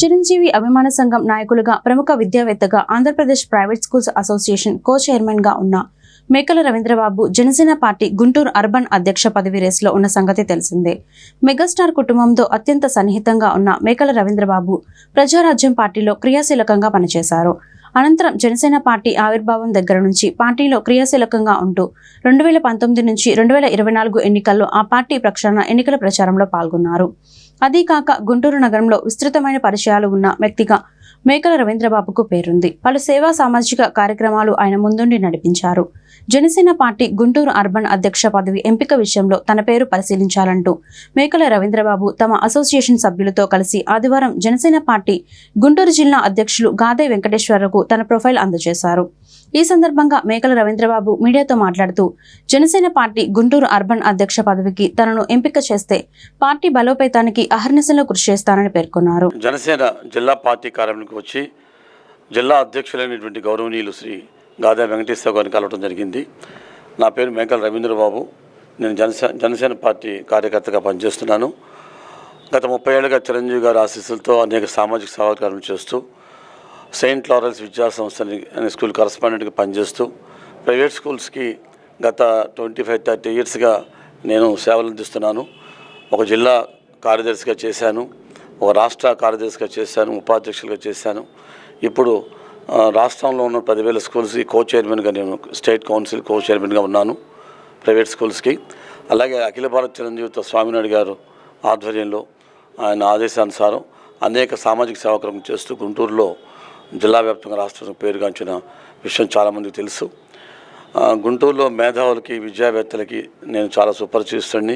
చిరంజీవి అభిమాన సంఘం నాయకులుగా ప్రముఖ విద్యావేత్తగా Andhra Pradesh private schools association co chairman గా ఉన్న మేకల రవీంద్రబాబు జనసేన పార్టీ గుంటూరు అర్బన్ అధ్యక్ష పదవి రేసులో ఉన్న సంగతి తెలిసిందే. మెగాస్టార్ కుటుంబంతో అత్యంత సన్నిహితంగా ఉన్న మేకల రవీంద్రబాబు ప్రజారాజ్యం పార్టీలో క్రియాశీలకంగా పనిచేశారు. అనంతరం జనసేన పార్టీ ఆవిర్భావం దగ్గర నుంచి పార్టీలో క్రియాశీలకంగా ఉంటూ 2019 నుంచి 2024 ఎన్నికల్లో ఆ పార్టీ పక్షాన ఎన్నికల ప్రచారంలో పాల్గొన్నారు. అదీకాక గుంటూరు నగరంలో విస్తృతమైన పరిచయాలు ఉన్న వ్యక్తిగా మేకల రవీంద్రబాబుకు పేరుంది. పలు సేవా సామాజిక కార్యక్రమాలు ఆయన ముందుండి నడిపించారు. జనసేన పార్టీ గుంటూరు అర్బన్ అధ్యక్ష పదవి ఎంపిక విషయంలో తన పేరు పరిశీలించాలంటూ మేకల రవీంద్రబాబు తమ అసోసియేషన్ సభ్యులతో కలిసి ఆదివారం జనసేన పార్టీ గుంటూరు జిల్లా అధ్యక్షులు గాదే వెంకటేశ్వరరావుకు తన ప్రొఫైల్ అందజేశారు. ఈ సందర్భంగా మేకల రవీంద్రబాబు మీడియాతో మాట్లాడుతూ జనసేన పార్టీ గుంటూరు అర్బన్ అధ్యక్ష పదవికి తనను ఎంపిక చేస్తే పార్టీ బలోపేతానికి అహర్నిశలో కృషి చేస్తానని పేర్కొన్నారు. జనసేన జిల్లా పార్టీ కార్యాలయానికి వచ్చి జిల్లా అధ్యక్షులైనటువంటి గౌరవనీయులు శ్రీ గాదే వెంకటేశ్వర గారిని కలవడం జరిగింది. నా పేరు మేకల రవీంద్రబాబు. నేను జనసేన పార్టీ కార్యకర్తగా పనిచేస్తున్నాను. గత 30 ఏళ్ళుగా చిరంజీవి గారి ఆశీస్సులతో అనేక సామాజిక సేవా కార్యక్రమాలు చేస్తూ సెయింట్ లారెన్స్ విద్యా సంస్థ అనే స్కూల్ కరస్పాండెంట్గా పనిచేస్తూ ప్రైవేట్ స్కూల్స్కి గత 25-30 ఇయర్స్గా నేను సేవలు అందిస్తున్నాను. ఒక జిల్లా కార్యదర్శిగా చేశాను, ఒక రాష్ట్ర కార్యదర్శిగా చేశాను, ఉపాధ్యక్షులుగా చేశాను. ఇప్పుడు రాష్ట్రంలో ఉన్న 10,000 స్కూల్స్కి కో చైర్మన్గా నేను స్టేట్ కౌన్సిల్ కో చైర్మన్గా ఉన్నాను ప్రైవేట్ స్కూల్స్కి. అలాగే అఖిల భారత చిరంజీవితో స్వామినాయుడు గారు ఆధ్వర్యంలో ఆయన ఆదేశానుసారం అనేక సామాజిక సేవా చేస్తూ గుంటూరులో జిల్లా వ్యాప్తంగా రాష్ట్రంలో పేరుగాంచిన విషయం చాలామందికి తెలుసు. గుంటూరులో మేధావులకి విద్యావేత్తలకి నేను చాలా సుపరిచితుడిని.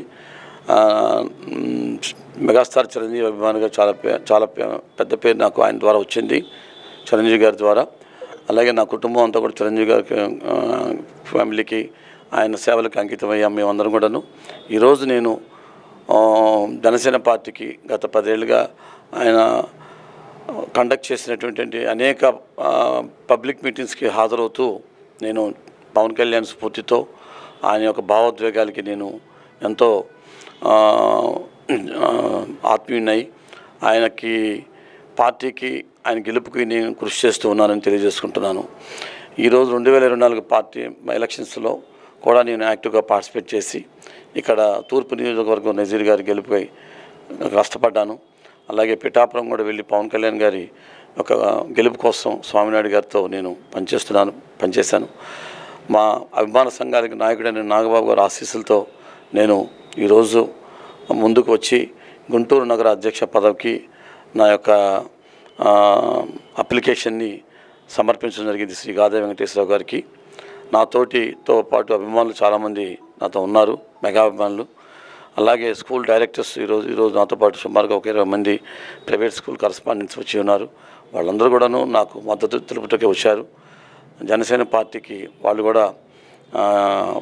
మెగాస్టార్ చిరంజీవి అభిమానిగా చాలా పెద్ద పేరు నాకు ఆయన ద్వారా వచ్చింది, చిరంజీవి గారి ద్వారా. అలాగే నా కుటుంబం అంతా కూడా చిరంజీవి గారి ఫ్యామిలీకి ఆయన సేవలకు అంకితమయ్యాం మేమందరం కూడాను. ఈరోజు నేను జనసేన పార్టీకి గత 10 ఏళ్ళుగా ఆయన కండక్ట్ చేసినటువంటి అనేక పబ్లిక్ మీటింగ్స్కి హాజరవుతూ నేను పవన్ కళ్యాణ్ స్ఫూర్తితో ఆయన యొక్క భావోద్వేగాలకి నేను ఎంతో ఆత్మీయునై ఆయనకి పార్టీకి ఆయన గెలుపుకి నేను కృషి చేస్తూ ఉన్నానని తెలియజేసుకుంటున్నాను. ఈరోజు 2024 పార్టీ ఎలక్షన్స్లో కూడా నేను యాక్టివ్గా పార్టిసిపేట్ చేసి ఇక్కడ తూర్పు నియోజకవర్గం నజీర్ గారి గెలుపుపై కష్టపడ్డాను. అలాగే పిఠాపురం కూడా వెళ్ళి పవన్ కళ్యాణ్ గారి ఒక గెలుపు కోసం స్వామినాయుడు గారితో నేను పనిచేశాను. మా అభిమాన సంఘానికి నాయకుడైన నాగబాబు గారి ఆశీస్సులతో నేను ఈరోజు ముందుకు వచ్చి గుంటూరు నగర అధ్యక్ష పదవికి నా యొక్క అప్లికేషన్ని సమర్పించడం జరిగింది శ్రీ గాదే వెంకటేశ్వరరావు గారికి. నాతో పాటు అభిమానులు చాలామంది నాతో ఉన్నారు, మెగా అభిమానులు. అలాగే స్కూల్ డైరెక్టర్స్ ఈరోజు నాతో పాటు సుమారుగా ఒక 20 మంది ప్రైవేట్ స్కూల్ కరస్పాండెంట్స్ వచ్చి ఉన్నారు. వాళ్ళందరూ కూడాను నాకు మద్దతు తెలుపుటకే వచ్చారు. జనసేన పార్టీకి వాళ్ళు కూడా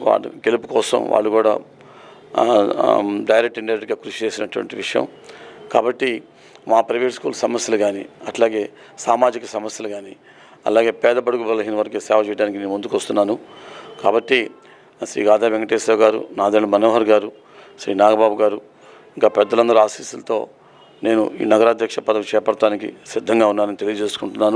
వాళ్ళ గెలుపు కోసం వాళ్ళు కూడా డైరెక్ట్ ఇండైరెక్ట్గా కృషి చేసినటువంటి విషయం. కాబట్టి మా ప్రైవేట్ స్కూల్ సమస్యలు కానీ, అట్లాగే సామాజిక సమస్యలు కానీ, అలాగే పేద బడుగు బలహీన వర్గ సేవ చేయడానికి నేను ముందుకు వస్తున్నాను. కాబట్టి శ్రీ గాదా వెంకటేశ్వర గారు, నాదెండ్ల మనోహర్ గారు, శ్రీ నాగబాబు గారు, ఇంకా పెద్దలందరూ ఆశీస్సులతో నేను ఈ నగరాధ్యక్ష పదవి చేపట్టడానికి సిద్ధంగా ఉన్నానని తెలియజేసుకుంటున్నాను.